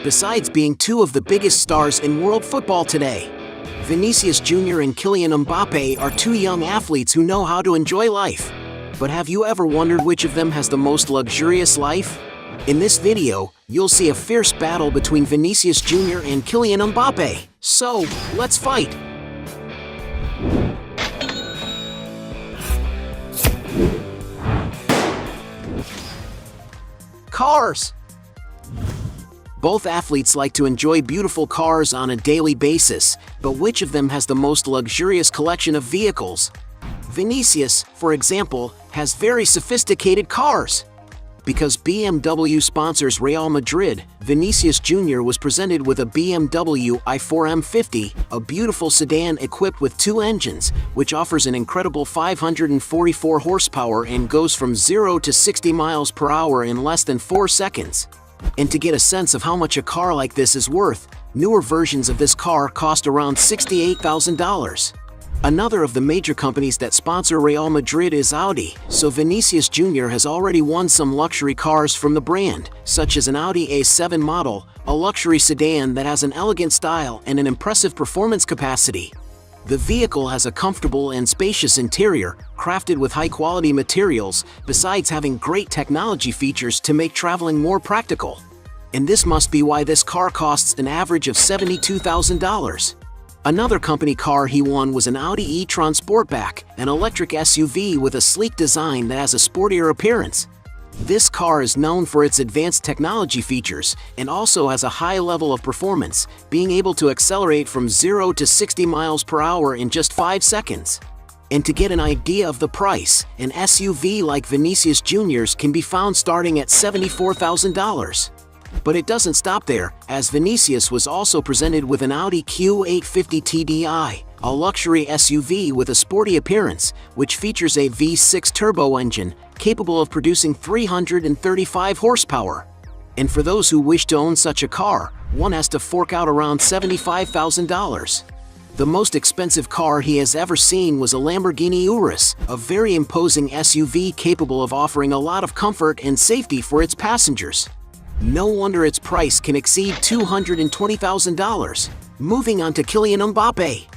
besides being two of the biggest stars in world football today. Vinicius Jr. and Kylian Mbappé are two young athletes who know how to enjoy life. But have you ever wondered which of them has the most luxurious life? In this video, you'll see a fierce battle between Vinicius Jr. and Kylian Mbappé. So, let's fight! Cars! Both athletes like to enjoy beautiful cars on a daily basis, but which of them has the most luxurious collection of vehicles? Vinicius, for example, has very sophisticated cars. Because BMW sponsors Real Madrid, Vinicius Jr. was presented with a BMW i4 M50, a beautiful sedan equipped with two engines, which offers an incredible 544 horsepower and goes from 0 to 60 miles per hour in less than 4 seconds. And to get a sense of how much a car like this is worth, newer versions of this car cost around $68,000. Another of the major companies that sponsor Real Madrid is Audi, so Vinicius Jr. has already won some luxury cars from the brand, such as an Audi A7 model, a luxury sedan that has an elegant style and an impressive performance capacity. The vehicle has a comfortable and spacious interior, crafted with high-quality materials, besides having great technology features to make traveling more practical. And this must be why this car costs an average of $72,000. Another company car he won was an Audi e-tron Sportback, an electric SUV with a sleek design that has a sportier appearance. This car is known for its advanced technology features and also has a high level of performance, being able to accelerate from 0 to 60 miles per hour in just 5 seconds. And to get an idea of the price, an SUV like Vinicius Jr.'s can be found starting at $74,000. But it doesn't stop there, as Vinicius was also presented with an Audi Q850 TDI, a luxury SUV with a sporty appearance, which features a V6 turbo engine, capable of producing 335 horsepower. And for those who wish to own such a car, one has to fork out around $75,000. The most expensive car he has ever seen was a Lamborghini Urus, a very imposing SUV capable of offering a lot of comfort and safety for its passengers. No wonder its price can exceed $220,000. Moving on to Kylian Mbappé.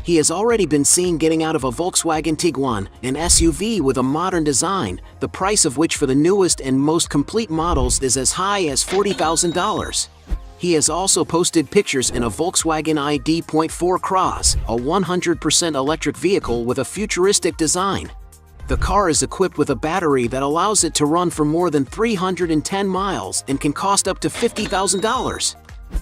He has already been seen getting out of a Volkswagen Tiguan, an SUV with a modern design, the price of which for the newest and most complete models is as high as $40,000. He has also posted pictures in a Volkswagen ID.4 Cross, a 100% electric vehicle with a futuristic design. The car is equipped with a battery that allows it to run for more than 310 miles and can cost up to $50,000.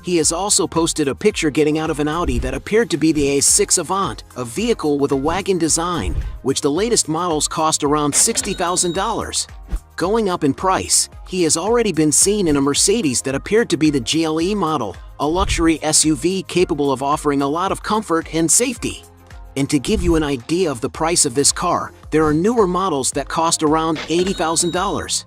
He has also posted a picture getting out of an Audi that appeared to be the A6 Avant, a vehicle with a wagon design, which the latest models cost around $60,000. Going up in price, he has already been seen in a Mercedes that appeared to be the GLE model, a luxury SUV capable of offering a lot of comfort and safety. And to give you an idea of the price of this car, there are newer models that cost around $80,000.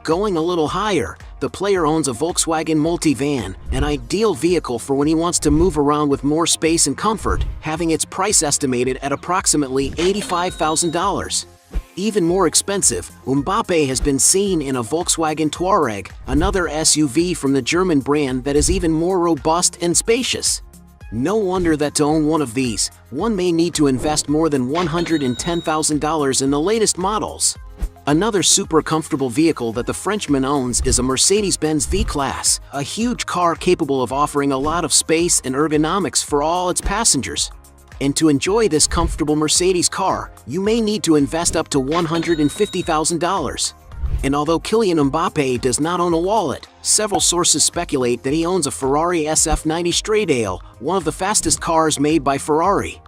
Going a little higher, the player owns a Volkswagen Multivan, an ideal vehicle for when he wants to move around with more space and comfort, having its price estimated at approximately $85,000. Even more expensive, Mbappé has been seen in a Volkswagen Touareg, another SUV from the German brand that is even more robust and spacious. No wonder that to own one of these, one may need to invest more than $110,000 in the latest models. Another super comfortable vehicle that the Frenchman owns is a Mercedes-Benz V-Class, a huge car capable of offering a lot of space and ergonomics for all its passengers. And to enjoy this comfortable Mercedes car, you may need to invest up to $150,000. And although Kylian Mbappé does not own a wallet, several sources speculate that he owns a Ferrari SF90 Stradale, one of the fastest cars made by Ferrari.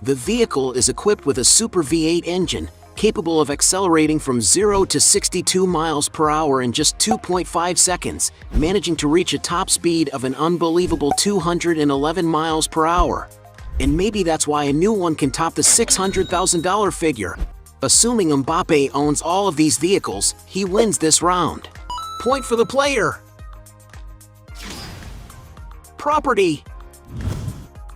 The vehicle is equipped with a Super V8 engine, capable of accelerating from 0 to 62 miles per hour in just 2.5 seconds, managing to reach a top speed of an unbelievable 211 miles per hour. And maybe that's why a new one can top the $600,000 figure. Assuming Mbappé owns all of these vehicles, he wins this round. Point for the player. Property.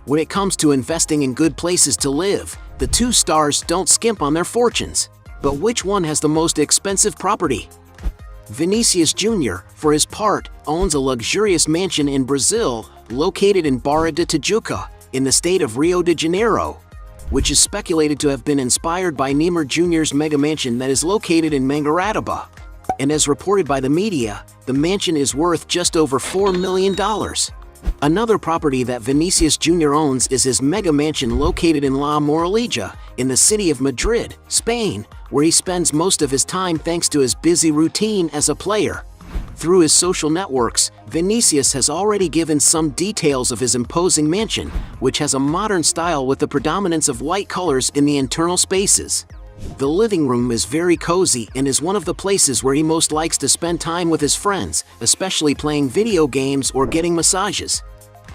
When it comes to investing in good places to live, the two stars don't skimp on their fortunes. But which one has the most expensive property? Vinicius Jr., for his part, owns a luxurious mansion in Brazil, located in Barra de Tijuca, in the state of Rio de Janeiro, which is speculated to have been inspired by Neymar Jr.'s mega mansion that is located in Mangaratiba. And as reported by the media, the mansion is worth just over $4 million. Another property that Vinicius Jr. owns is his mega mansion located in La Moraleja, in the city of Madrid, Spain, where he spends most of his time thanks to his busy routine as a player. Through his social networks, Vinicius has already given some details of his imposing mansion, which has a modern style with the predominance of white colors in the internal spaces. The living room is very cozy and is one of the places where he most likes to spend time with his friends, especially playing video games or getting massages.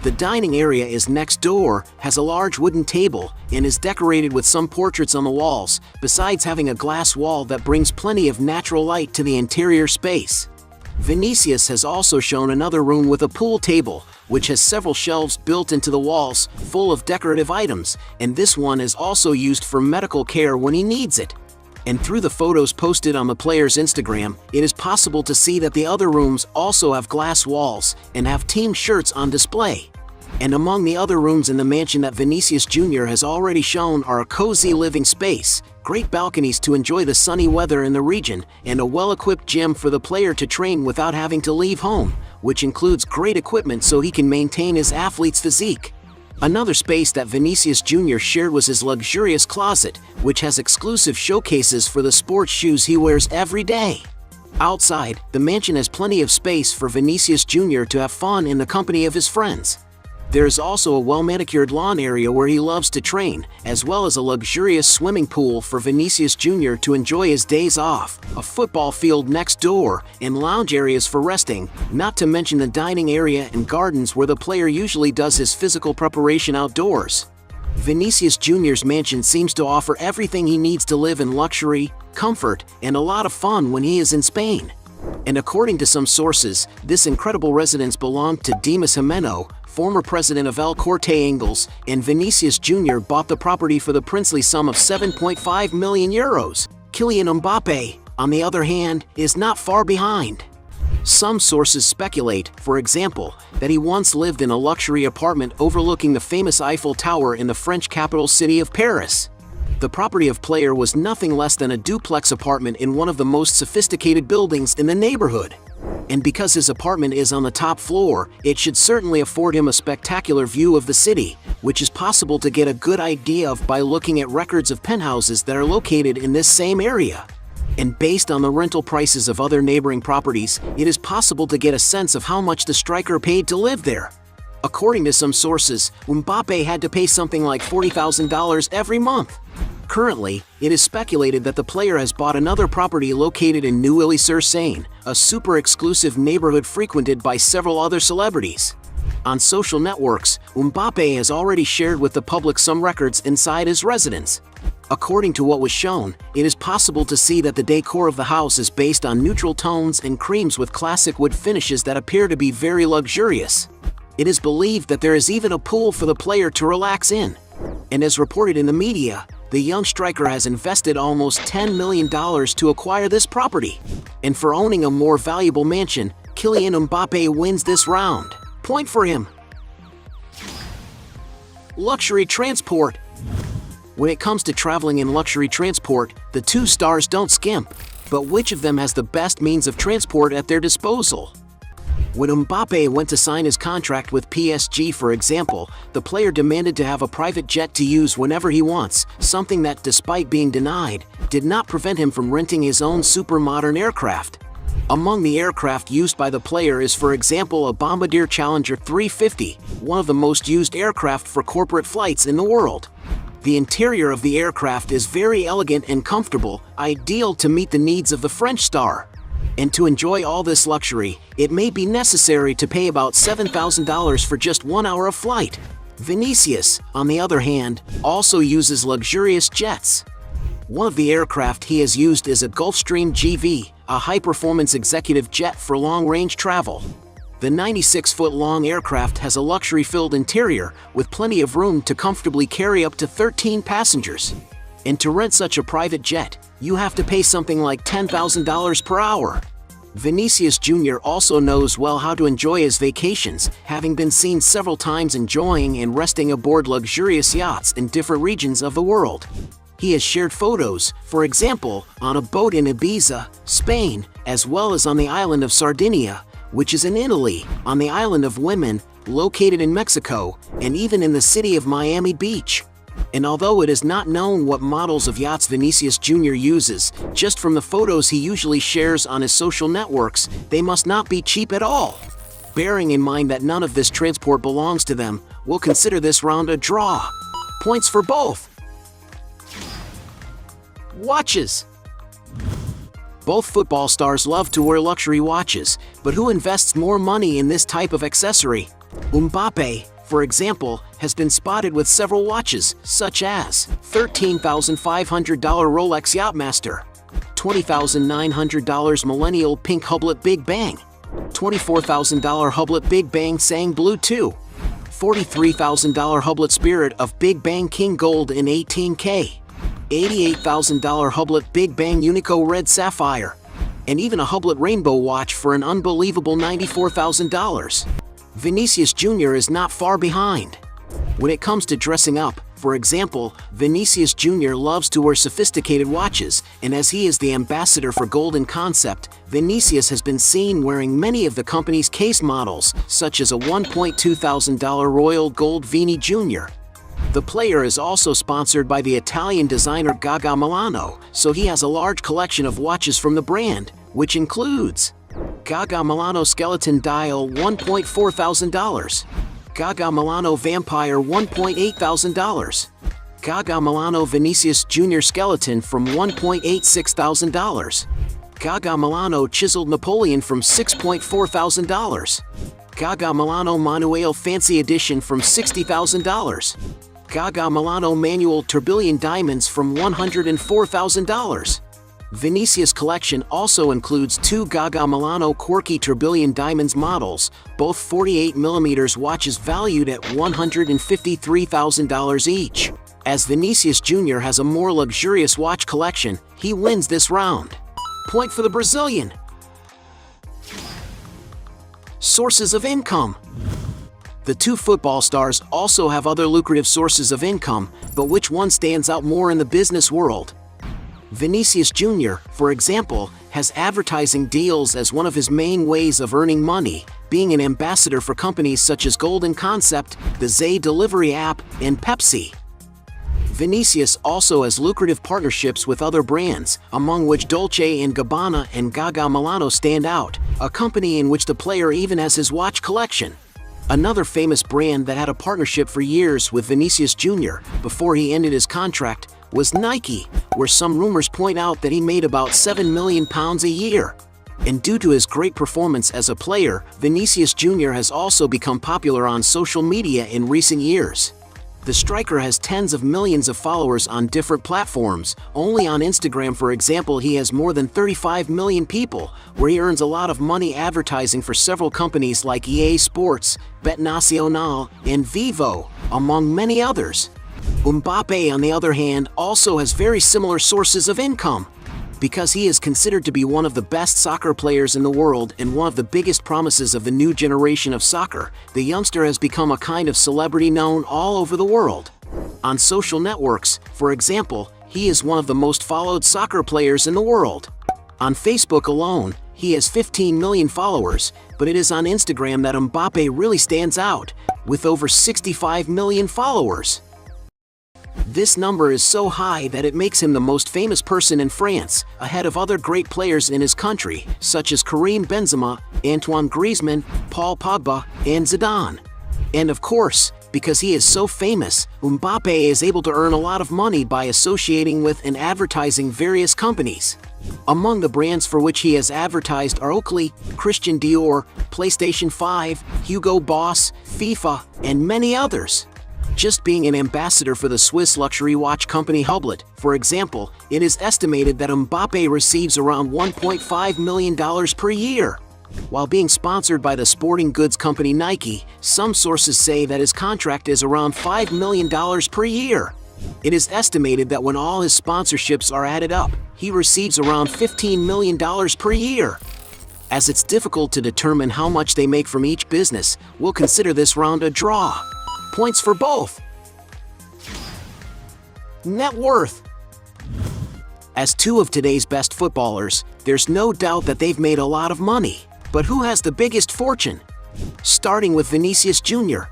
The dining area is next door, has a large wooden table, and is decorated with some portraits on the walls, besides having a glass wall that brings plenty of natural light to the interior space. Vinicius has also shown another room with a pool table, which has several shelves built into the walls, full of decorative items, and this one is also used for medical care when he needs it. And through the photos posted on the player's Instagram, it is possible to see that the other rooms also have glass walls and have team shirts on display. And among the other rooms in the mansion that Vinicius Jr. has already shown are a cozy living space, great balconies to enjoy the sunny weather in the region, and a well-equipped gym for the player to train without having to leave home, which includes great equipment so he can maintain his athlete's physique. Another space that Vinicius Jr. shared was his luxurious closet, which has exclusive showcases for the sports shoes he wears every day. Outside, the mansion has plenty of space for Vinicius Jr. to have fun in the company of his friends. There is also a well-manicured lawn area where he loves to train, as well as a luxurious swimming pool for Vinicius Jr. to enjoy his days off, a football field next door, and lounge areas for resting, not to mention the dining area and gardens where the player usually does his physical preparation outdoors. Vinicius Jr.'s mansion seems to offer everything he needs to live in luxury, comfort, and a lot of fun when he is in Spain. And according to some sources, this incredible residence belonged to Dimas Jimeno, former president of El Corte Inglés, and Vinicius Jr. bought the property for the princely sum of 7.5 million euros. Kylian Mbappé, on the other hand, is not far behind. Some sources speculate, for example, that he once lived in a luxury apartment overlooking the famous Eiffel Tower in the French capital city of Paris. The property of player was nothing less than a duplex apartment in one of the most sophisticated buildings in the neighborhood. And because his apartment is on the top floor, it should certainly afford him a spectacular view of the city, which is possible to get a good idea of by looking at records of penthouses that are located in this same area. And based on the rental prices of other neighboring properties, it is possible to get a sense of how much the striker paid to live there. According to some sources, Mbappé had to pay something like $40,000 every month. Currently, it is speculated that the player has bought another property located in Neuilly-sur-Seine, a super exclusive neighborhood frequented by several other celebrities. On social networks, Mbappé has already shared with the public some records inside his residence. According to what was shown, it is possible to see that the decor of the house is based on neutral tones and creams with classic wood finishes that appear to be very luxurious. It is believed that there is even a pool for the player to relax in. And as reported in the media, the young striker has invested almost $10 million to acquire this property. And for owning a more valuable mansion, Kylian Mbappé wins this round. Point for him. Luxury transport. When it comes to traveling in luxury transport, the two stars don't skimp. But which of them has the best means of transport at their disposal? When Mbappé went to sign his contract with PSG, for example, the player demanded to have a private jet to use whenever he wants, something that, despite being denied, did not prevent him from renting his own super-modern aircraft. Among the aircraft used by the player is, for example, a Bombardier Challenger 350, one of the most used aircraft for corporate flights in the world. The interior of the aircraft is very elegant and comfortable, ideal to meet the needs of the French star. And to enjoy all this luxury, it may be necessary to pay about $7,000 for just 1 hour of flight. Vinicius, on the other hand, also uses luxurious jets. One of the aircraft he has used is a Gulfstream GV, a high-performance executive jet for long-range travel. The 96-foot-long aircraft has a luxury-filled interior with plenty of room to comfortably carry up to 13 passengers. And to rent such a private jet, you have to pay something like $10,000 per hour. Vinicius Jr. also knows well how to enjoy his vacations, having been seen several times enjoying and resting aboard luxurious yachts in different regions of the world. He has shared photos, for example, on a boat in Ibiza, Spain, as well as on the island of Sardinia, which is in Italy, on the island of Women, located in Mexico, and even in the city of Miami Beach. And although it is not known what models of yachts Vinicius Jr. uses, just from the photos he usually shares on his social networks, they must not be cheap at all. Bearing in mind that none of this transport belongs to them, we'll consider this round a draw. Points for both. Watches. Both football stars love to wear luxury watches, but who invests more money in this type of accessory? Mbappé, for example, has been spotted with several watches, such as $13,500 Rolex Yachtmaster, $20,900 Millennial Pink Hublot Big Bang, $24,000 Hublot Big Bang Sang Blue 2, $43,000 Hublot Spirit of Big Bang King Gold in 18K, $88,000 Hublot Big Bang Unico Red Sapphire, and even a Hublot Rainbow watch for an unbelievable $94,000. Vinicius Jr. is not far behind. When it comes to dressing up, for example, Vinicius Jr. loves to wear sophisticated watches, and as he is the ambassador for Golden Concept, Vinicius has been seen wearing many of the company's case models, such as a $1,200 Royal Gold Vini Jr. The player is also sponsored by the Italian designer Gaga Milano, so he has a large collection of watches from the brand, which includes Gaga Milano Skeleton Dial $1,400, Gaga Milano Vampire $1,800, Gaga Milano Vinicius Jr. Skeleton from $1,8600, Gaga Milano Chiseled Napoleon from $6,400, Gaga Milano Manuel Fancy Edition from $60,000, Gaga Milano Manual Tourbillon Diamonds from $104,000. Vinicius' collection also includes two Gaga Milano Quirky Tourbillon Diamonds models, both 48mm watches valued at $153,000 each. As Vinicius Jr. has a more luxurious watch collection, he wins this round. Point for the Brazilian. Sources of income. The two football stars also have other lucrative sources of income, but which one stands out more in the business world? Vinicius Jr., for example, has advertising deals as one of his main ways of earning money, being an ambassador for companies such as Golden Concept, the Zay delivery app, and Pepsi. Vinicius also has lucrative partnerships with other brands, among which Dolce & Gabbana and Gaga Milano stand out, a company in which the player even has his watch collection. Another famous brand that had a partnership for years with Vinicius Jr. before he ended his contract was Nike, where some rumors point out that he made about £7 million a year. And due to his great performance as a player, Vinicius Jr. has also become popular on social media in recent years. The striker has tens of millions of followers on different platforms. Only on Instagram, for example, he has more than 35 million people, where he earns a lot of money advertising for several companies like EA Sports, Bet Nacional, and Vivo, among many others. Mbappé, on the other hand, also has very similar sources of income. Because he is considered to be one of the best soccer players in the world and one of the biggest promises of the new generation of soccer, the youngster has become a kind of celebrity known all over the world. On social networks, for example, he is one of the most followed soccer players in the world. On Facebook alone, he has 15 million followers, but it is on Instagram that Mbappé really stands out, with over 65 million followers. This number is so high that it makes him the most famous person in France, ahead of other great players in his country, such as Karim Benzema, Antoine Griezmann, Paul Pogba, and Zidane. And of course, because he is so famous, Mbappé is able to earn a lot of money by associating with and advertising various companies. Among the brands for which he has advertised are Oakley, Christian Dior, PlayStation 5, Hugo Boss, FIFA, and many others. Just being an ambassador for the Swiss luxury watch company Hublot, for example, it is estimated that Mbappé receives around $1.5 million per year. While being sponsored by the sporting goods company Nike, some sources say that his contract is around $5 million per year. It is estimated that when all his sponsorships are added up, he receives around $15 million per year. As it's difficult to determine how much they make from each business, we'll consider this round a draw. Points for both. Net worth. As two of today's best footballers, there's no doubt that they've made a lot of money. But who has the biggest fortune? Starting with Vinicius Jr.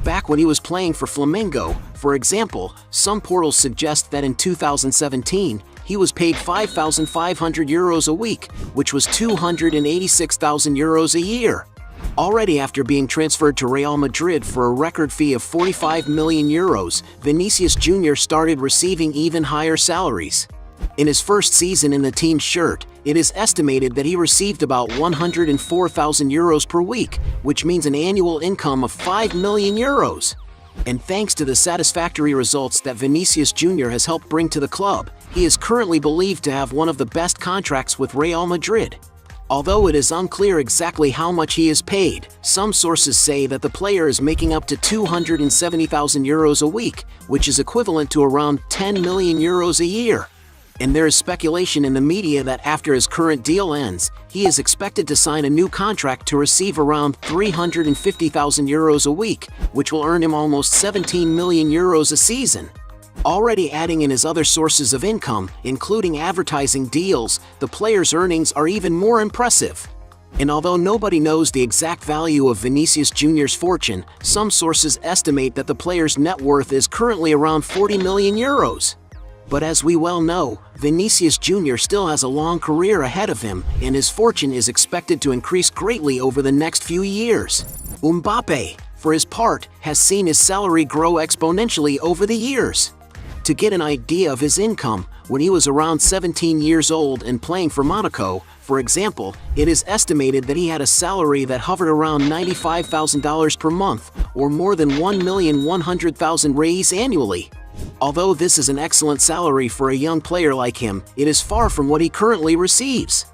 Back when he was playing for Flamengo, for example, some portals suggest that in 2017, he was paid €5,500 a week, which was €286,000 a year. Already after being transferred to Real Madrid for a record fee of €45 million, Vinicius Jr. started receiving even higher salaries. In his first season in the team's shirt, it is estimated that he received about €104,000 per week, which means an annual income of €5 million. And thanks to the satisfactory results that Vinicius Jr. has helped bring to the club, he is currently believed to have one of the best contracts with Real Madrid. Although it is unclear exactly how much he is paid, some sources say that the player is making up to €270,000 a week, which is equivalent to around €10 million a year. And there is speculation in the media that after his current deal ends, he is expected to sign a new contract to receive around €350,000 a week, which will earn him almost €17 million a season. Already adding in his other sources of income, including advertising deals, the player's earnings are even more impressive. And although nobody knows the exact value of Vinicius Jr.'s fortune, some sources estimate that the player's net worth is currently around €40 million. But as we well know, Vinicius Jr. still has a long career ahead of him, and his fortune is expected to increase greatly over the next few years. Mbappé, for his part, has seen his salary grow exponentially over the years. To get an idea of his income, when he was around 17 years old and playing for Monaco, for example, it is estimated that he had a salary that hovered around $95,000 per month, or more than €1,100,000 annually. Although this is an excellent salary for a young player like him, it is far from what he currently receives.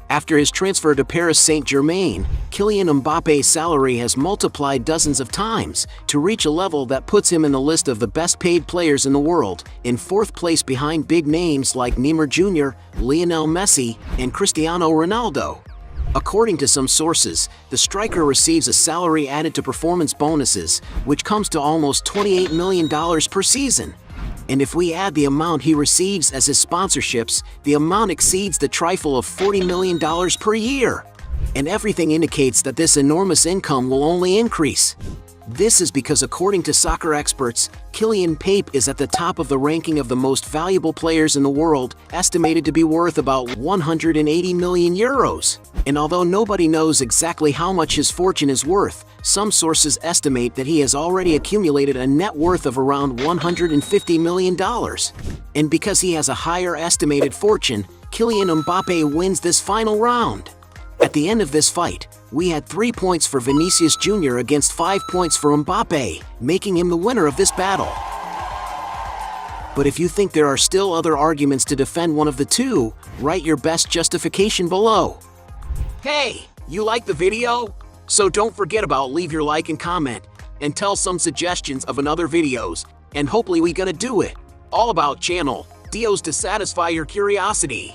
After his transfer to Paris Saint-Germain, Kylian Mbappe's salary has multiplied dozens of times to reach a level that puts him in the list of the best-paid players in the world, in fourth place behind big names like Neymar Jr., Lionel Messi, and Cristiano Ronaldo. According to some sources, the striker receives a salary added to performance bonuses, which comes to almost $28 million per season. And if we add the amount he receives as his sponsorships, the amount exceeds the trifle of $40 million per year. And everything indicates that this enormous income will only increase. This is because, according to soccer experts, Kylian Mbappé is at the top of the ranking of the most valuable players in the world, estimated to be worth about €180 million. And although nobody knows exactly how much his fortune is worth, some sources estimate that he has already accumulated a net worth of around $150 million. And because he has a higher estimated fortune, Kylian Mbappé wins this final round. At the end of this fight, we had 3 points for Vinicius Jr. against 5 points for Mbappé, making him the winner of this battle. But if you think there are still other arguments to defend one of the two, write your best justification below. Hey, you like the video? So don't forget about leave your like and comment, and tell some suggestions of another videos, and hopefully we gonna do it. All about channel, deals to satisfy your curiosity.